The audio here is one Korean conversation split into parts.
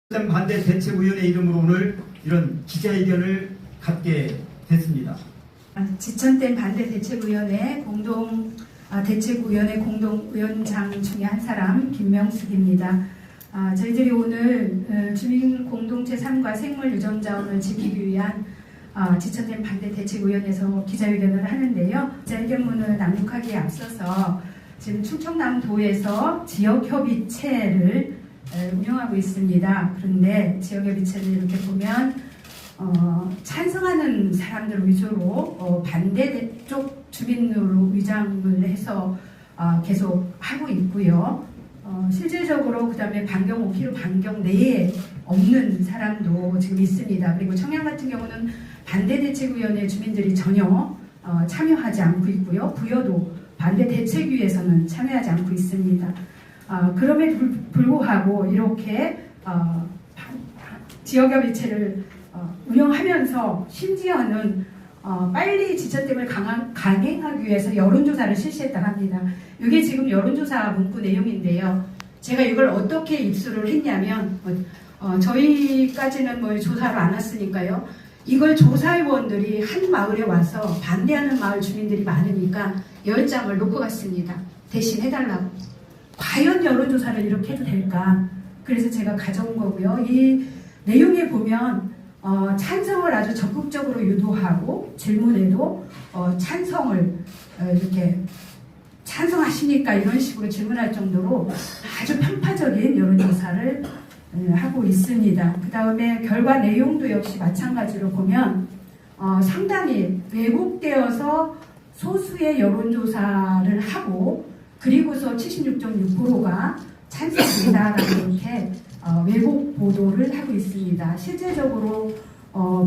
반대 대책위원회 이름으로 오늘 이런 기자회견을 갖게 됐습니다. 지천댐 반대 대책위원회 대책위원회 공동위원장 중에 한 사람 김명숙입니다. 저희들이 오늘 주민 공동체 삶과 생물 유전 자원을 지키기 위한 지천댐 반대 대책위원회에서 기자회견을 하는데요. 기자회견문을 낭독하기에 앞서서 지금 충청남도에서 지역협의체를 운영하고 있습니다. 그런데 지역협의체를 이렇게 보면 찬성하는 사람들 위주로 반대 쪽 주민으로 위장을 해서 계속 하고 있고요. 실질적으로 그 다음에 반경 5km 반경 내에 없는 사람도 지금 있습니다. 그리고 청양 같은 경우는 반대대책위원회 주민들이 전혀 참여하지 않고 있고요. 부여도 반대대책위에서는 참여하지 않고 있습니다. 그럼에도 불구하고 이렇게 지역협의체를 운영하면서 심지어는 빨리 지천댐을 강행하기 위해서 여론조사를 실시했다고 합니다. 이게 지금 여론조사 문구 내용인데요. 제가 이걸 어떻게 입수를 했냐면 저희까지는 뭐 조사를 안 왔으니까요. 이걸 조사위원들이 한 마을에 와서 반대하는 마을 주민들이 많으니까 10장을 놓고 갔습니다. 대신 해달라고. 과연 여론조사를 이렇게 해도 될까? 그래서 제가 가져온 거고요. 이 내용에 보면 찬성을 아주 적극적으로 유도하고 질문에도 찬성을 이렇게 찬성하십니까? 이런 식으로 질문할 정도로 아주 편파적인 여론조사를 하고 있습니다. 그 다음에 결과 내용도 역시 마찬가지로 보면 상당히 왜곡되어서 소수의 여론조사를 하고 그리고서 76.6%가 찬성이다라고 이렇게 왜곡 보도를 하고 있습니다. 실제적으로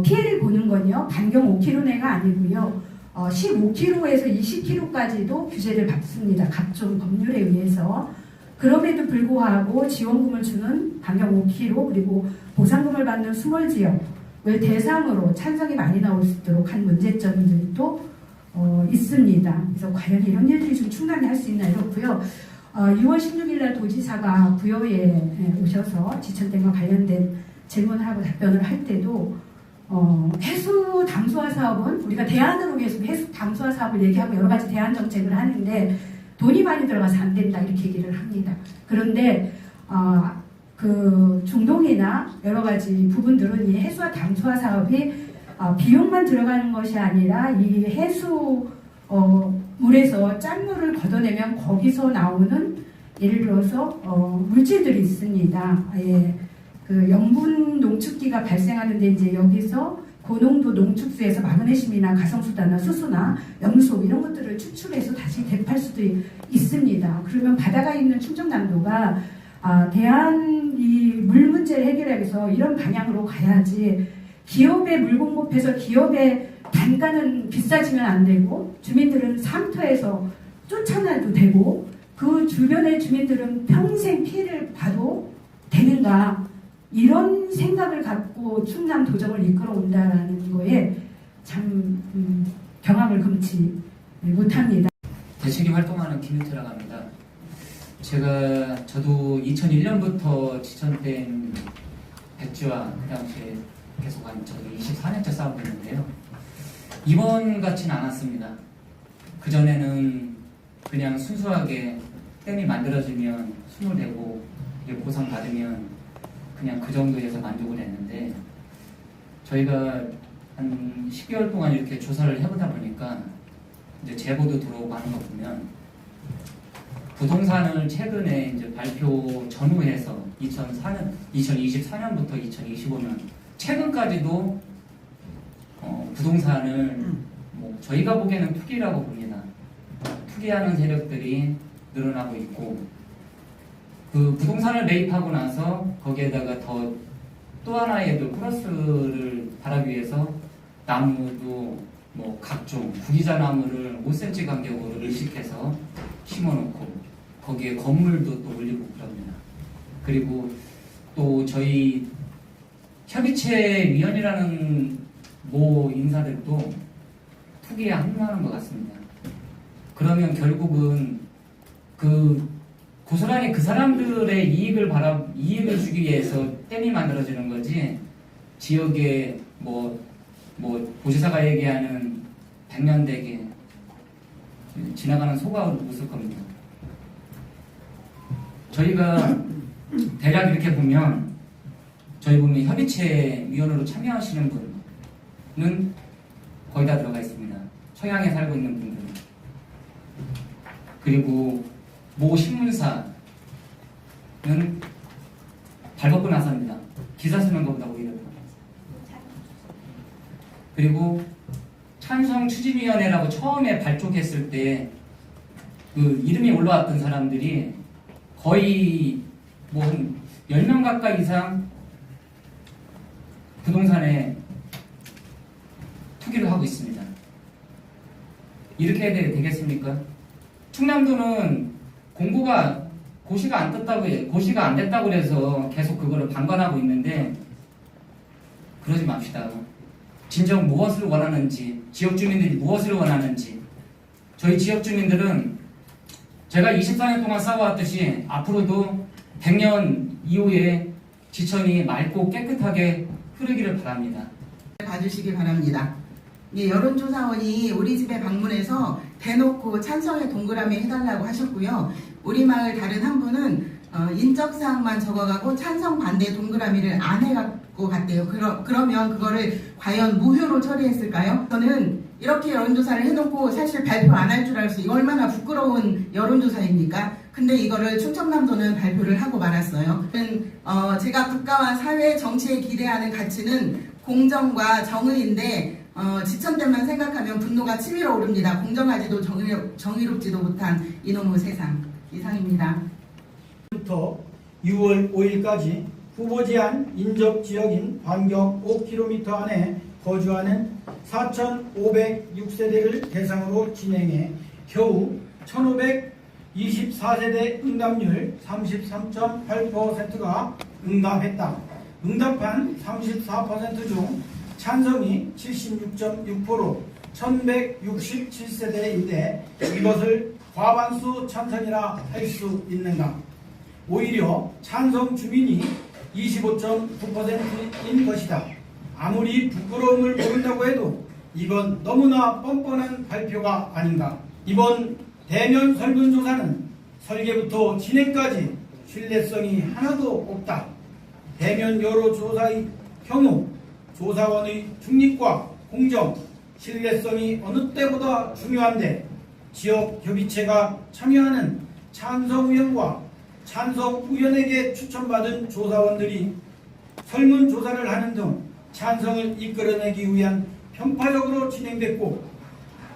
피해를 보는 건요. 반경 5km 내가 아니고요. 15km에서 20km까지도 규제를 받습니다. 각종 법률에 의해서. 그럼에도 불구하고 지원금을 주는 반경 5km 그리고 보상금을 받는 수몰지역을 대상으로 찬성이 많이 나올 수 있도록 한 문제점들도 있습니다. 그래서 과연 이런 일들이 좀 충당이 할 수 있나 이렇고요. 6월 16일 날 도지사가 부여에 오셔서 지천댐과 관련된 질문하고 답변을 할 때도 해수 담수화 사업은 우리가 대안으로 계속 해수 담수화 사업을 얘기하고 여러 가지 대안 정책을 하는데 돈이 많이 들어가서 안 된다 이렇게 얘기를 합니다. 그런데 그 중동이나 여러 가지 부분들은 이 해수와 담수화 사업이 비용만 들어가는 것이 아니라 이 해수 물에서 짠물을 걷어내면 거기서 나오는 예를 들어서 물질들이 있습니다. 그 염분 농축기가 발생하는데 이제 여기서 고농도 농축수에서 마그네슘이나 가성수다나 수소나 염소 이런 것들을 추출해서 다시 대팔 수도 있습니다. 그러면 바다가 있는 충청남도가 대한 이 물 문제를 해결하기 위해서 이런 방향으로 가야지 기업의 물 공급해서 기업의 단가는 비싸지면 안 되고 주민들은 삼터에서 쫓아내도 되고 그 주변의 주민들은 평생 피해를 봐도 되는가 이런 생각을 갖고 충남 도정을 이끌어 온다는 거에 참 경악을 금치 못합니다. 대책위 활동하는 김유태라고 합니다. 저도 2001년부터 지천댐 백지와 그 당시에 계속 저도 24년째 싸우고 있는데요. 이번 같지는 않았습니다. 그전에는 그냥 순수하게 댐이 만들어지면 수물 내고 보상 받으면 그냥 그 정도에서 만족을 했는데 저희가 한 10개월 동안 이렇게 조사를 해보다 보니까 이제 제보도 들어오고 하는 거 보면 부동산을 최근에 이제 발표 전후해서 2024년부터 2025년 최근까지도 부동산을 저희가 보기에는 투기라고 봅니다. 투기하는 세력들이 늘어나고 있고 그 부동산을 매입하고 나서 거기에다가 또 하나의 플러스를 바라기 위해서 나무도 각종 구기자 나무를 5cm 간격으로 의식해서 심어놓고 거기에 건물도 또 올리고 그럽니다. 그리고 또 저희 협의체 위원이라는 모 인사들도 투기에 합류하는 것 같습니다. 그러면 결국은 그 고스란히 그 사람들의 이익을 주기 위해서 댐이 만들어지는 거지, 지역에 도지사가 얘기하는 백년대계 지나가는 소가 웃을 겁니다. 저희가 대략 이렇게 보면, 저희 보면 협의체 위원으로 참여하시는 분은 거의 다 들어가 있습니다. 청양에 살고 있는 분들. 그리고 모 신문사는 발벗고 나섭니다. 기사 쓰는 것보다 오히려 더. 그리고 찬성 추진위원회라고 처음에 발족했을 때 그 이름이 올라왔던 사람들이 거의 한 10명 가까이 이상 부동산에 투기를 하고 있습니다. 이렇게 해야 되겠습니까? 충남도는 고시가 안 됐다고 해서 계속 그거를 방관하고 있는데, 그러지 맙시다. 진정 무엇을 원하는지, 지역 주민들이 무엇을 원하는지, 저희 지역 주민들은 제가 24년 동안 싸워왔듯이 앞으로도 100년 이후에 지천이 맑고 깨끗하게 흐르기를 바랍니다. 봐주시기 바랍니다. 여론조사원이 우리 집에 방문해서 대놓고 찬성의 동그라미 해달라고 하셨고요. 우리 마을 다른 한 분은 인적사항만 적어가고 찬성 반대 동그라미를 안 해갖고 갔대요. 그러면 그거를 과연 무효로 처리했을까요? 저는 이렇게 여론조사를 해놓고 사실 발표 안 할 줄 알았어요. 얼마나 부끄러운 여론조사입니까? 근데 이거를 충청남도는 발표를 하고 말았어요. 제가 국가와 사회 정치에 기대하는 가치는 공정과 정의인데 지천댐만 생각하면 분노가 치밀어 오릅니다. 공정하지도 정의롭지도 못한 이놈의 세상. 이상입니다. 부터 6월 5일까지 후보 제한 인접 지역인 반경 5km 안에 거주하는 4,506세대를 대상으로 진행해 겨우 1,524세대 응답률 33.8%가 응답했다. 응답한 34% 중 찬성이 76.6%, 1,167세대인데 이것을 과반수 찬성이라 할 수 있는가? 오히려 찬성 주민이 25.9%인 것이다. 아무리 부끄러움을 모른다고 해도 이건 너무나 뻔뻔한 발표가 아닌가? 이번 대면 설문조사는 설계부터 진행까지 신뢰성이 하나도 없다. 대면 여론조사의 경우 조사원의 중립과 공정, 신뢰성이 어느 때보다 중요한데 지역 협의체가 참여하는 찬성위원과 찬성위원에게 추천받은 조사원들이 설문조사를 하는 등 찬성을 이끌어내기 위한 편파적으로 진행됐고,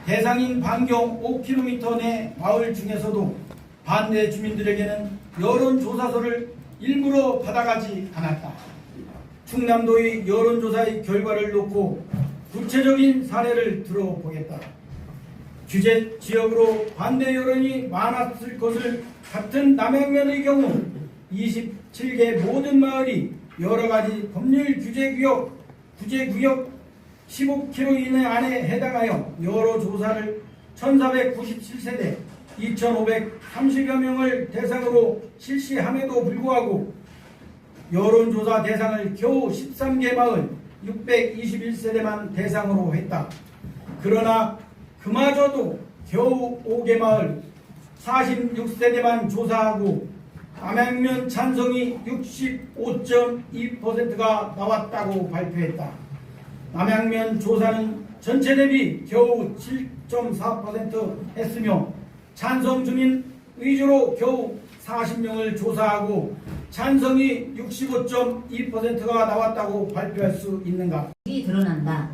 대상인 반경 5km 내 마을 중에서도 반대 주민들에게는 여론조사서를 일부러 받아가지 않았다. 충남도의 여론조사의 결과를 놓고 구체적인 사례를 들어보겠다. 규제 지역으로 반대 여론이 많았을 것을 같은 남양면의 경우 27개 모든 마을이 여러가지 법률 구제구역 15km 이내 안에 해당하여 여론조사를 1,497세대 2,530여 명을 대상으로 실시함에도 불구하고 여론조사 대상을 겨우 13개 마을 621세대만 대상으로 했다. 그러나 그마저도 겨우 5개 마을 46세대만 조사하고 남양면 찬성이 65.2%가 나왔다고 발표했다. 남양면 조사는 전체 대비 겨우 7.4% 했으며 찬성 주민 위주로 겨우 40명을 조사하고 찬성이 65.2%가 나왔다고 발표할 수 있는가? 이 드러난다.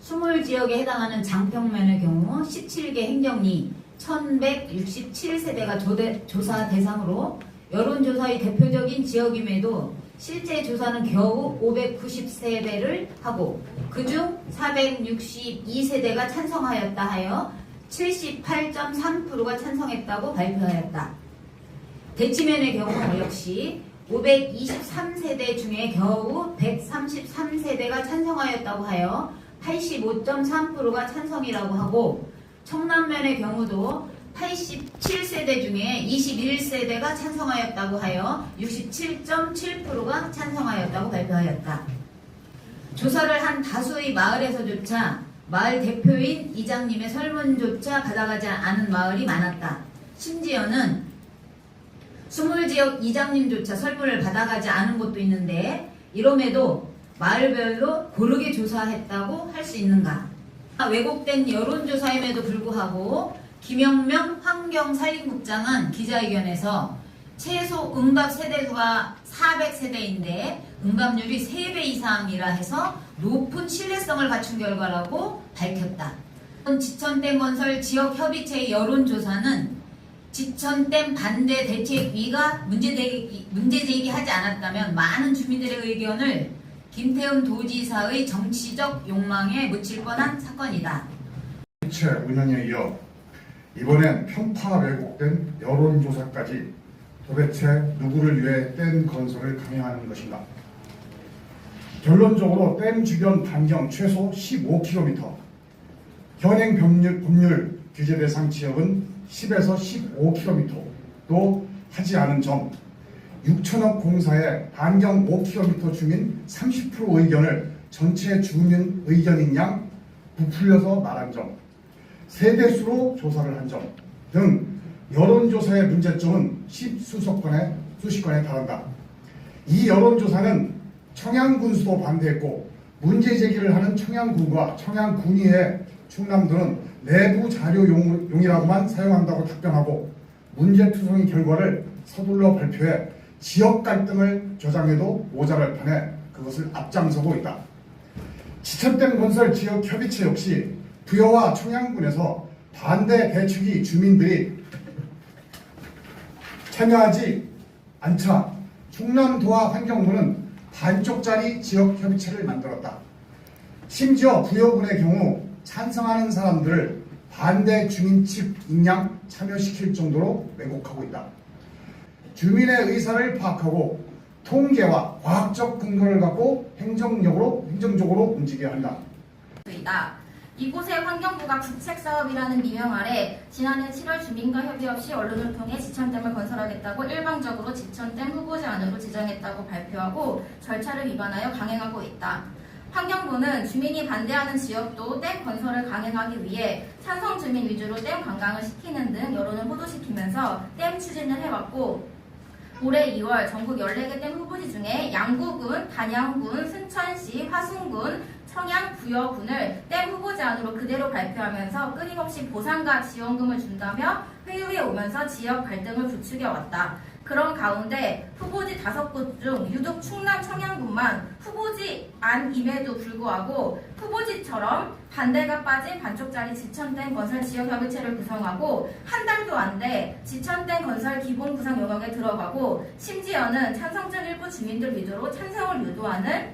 20지역에 해당하는 장평면의 경우 17개 행정리 1,167세대가 조사 대상으로 여론조사의 대표적인 지역임에도 실제 조사는 겨우 590세대를 하고 그중 462세대가 찬성하였다 하여 78.3%가 찬성했다고 발표하였다. 대치면의 경우 역시 523세대 중에 겨우 133세대가 찬성하였다고 하여 85.3%가 찬성이라고 하고 청남면의 경우도 87세대 중에 21세대가 찬성하였다고 하여 67.7%가 찬성하였다고 발표하였다. 조사를 한 다수의 마을에서조차 마을 대표인 이장님의 설문조차 받아가지 않은 마을이 많았다. 심지어는 20지역 이장님조차 설문을 받아가지 않은 곳도 있는데 이럼에도 마을별로 고르게 조사했다고 할 수 있는가? 왜곡된 여론조사임에도 불구하고 김영명 환경산림국장은 기자회견에서 최소 응답 세대수가 400세대인데 응답률이 3배 이상이라 해서 높은 신뢰성을 갖춘 결과라고 밝혔다. 지천댐 건설 지역협의체의 여론조사는 지천댐 반대 대책위가 문제제기하지 않았다면 많은 주민들의 의견을 김태흠 도지사의 정치적 욕망에 묻힐 뻔한 사건이다. 실체 운영에 이어 이번엔 편파 왜곡된 여론조사까지 도대체 누구를 위해 댐 건설을 강행하는 것인가? 결론적으로 댐 주변 반경 최소 15km, 현행 법률 규제 대상 지역은 10에서 15km도 하지 않은 점, 6천억 공사의 반경 5km 주민 30% 의견을 전체 주민 의견인 양 부풀려서 말한 점, 세대수로 조사를 한 점 등 여론조사의 문제점은 수십 건에 달한다. 이 여론조사는 청양군수도 반대했고 문제 제기를 하는 청양군과 청양군의회 충남도는 내부 자료용이라고만 사용한다고 답변하고 문제투성이 결과를 서둘러 발표해 지역 갈등을 조장해도 모자랄 판에 그것을 앞장서고 있다. 지천댐 건설 지역협의체 역시 부여와 청양군에서 반대 대축이 주민들이 참여하지 않자 충남도와 환경부는 반쪽짜리 지역협의체를 만들었다. 심지어 부여군의 경우 찬성하는 사람들을 반대 주민 측 인양 참여시킬 정도로 왜곡하고 있다. 주민의 의사를 파악하고 통계와 과학적 근거를 갖고 행정적으로 움직여야 한다. 이곳에 환경부가 국책사업이라는 미명 아래 지난해 7월 주민과 협의 없이 언론을 통해 지천댐을 건설하겠다고 일방적으로 지천댐 후보지 안으로 지정했다고 발표하고 절차를 위반하여 강행하고 있다. 환경부는 주민이 반대하는 지역도 댐 건설을 강행하기 위해 찬성 주민 위주로 댐 관광을 시키는 등 여론을 호도시키면서 댐 추진을 해왔고 올해 2월 전국 14개 댐 후보지 중에 양구군, 단양군, 순천시, 화순군, 청양, 부여군을 댐 후보지 안으로 그대로 발표하면서 끊임없이 보상과 지원금을 준다며 회유에 오면서 지역 갈등을 부추겨왔다. 그런 가운데 후보지 5곳 중 유독 충남 청양군만 후보지 안임에도 불구하고 후보지처럼 반대가 빠진 반쪽짜리 지천댐 건설 지역협의체를 구성하고 한 달도 안 돼 지천댐 건설 기본 구상 영역에 들어가고 심지어는 찬성적 일부 주민들 위주로 찬성을 유도하는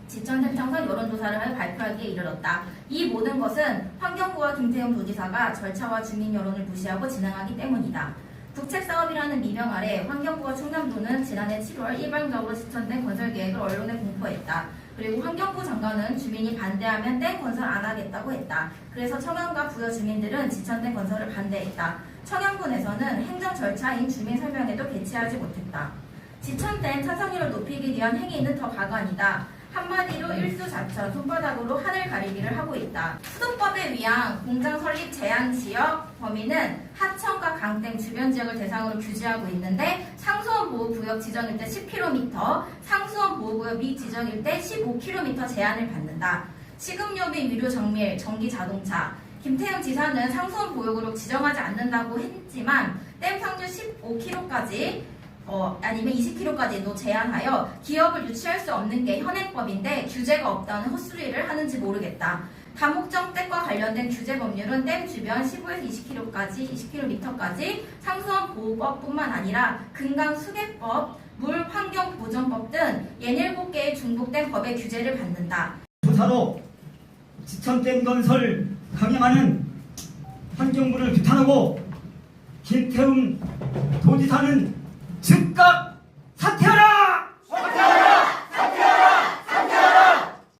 지천댐 정선 여론조사를 발표하기에 이르렀다. 이 모든 것은 환경부와 김태흠 도지사가 절차와 주민 여론을 무시하고 진행하기 때문이다. 국책사업이라는 미명 아래 환경부와 충남도는 지난해 7월 일방적으로 지천댐 건설 계획을 언론에 공포했다. 그리고 환경부 장관은 주민이 반대하면 댐 건설 안 하겠다고 했다. 그래서 청양과 부여 주민들은 지천댐 건설을 반대했다. 청양군에서는 행정 절차인 주민 설명회도 개최하지 못했다. 지천댐 찬성률을 높이기 위한 행위는 더 가관이다. 한마디로 일수자천, 손바닥으로 하늘 가리기를 하고 있다. 수도법에 의한 공장 설립 제한 지역 범위는 하천과 강댐 주변 지역을 대상으로 규제하고 있는데 상수원 보호구역 지정일 때 10km, 상수원 보호구역 미지정일 때 15km 제한을 받는다. 식음료 및 유료 정밀, 전기 자동차. 김태흠 지사는 상수원 보호구역 지정하지 않는다고 했지만 댐 상류 15km까지 아니면 20km까지도 제한하여 기업을 유치할 수 없는 게 현행법인데 규제가 없다는 헛소리를 하는지 모르겠다. 다목적 댐과 관련된 규제 법률은 댐 주변 15에서 20km까지 상수원 보호법뿐만 아니라 금강 수계법, 물 환경 보전법 등 67개의 중복된 법의 규제를 받는다. 조사로 지천댐 건설 강행하는 환경부를 비판하고 김태흠 도지사는 즉각 사퇴하라!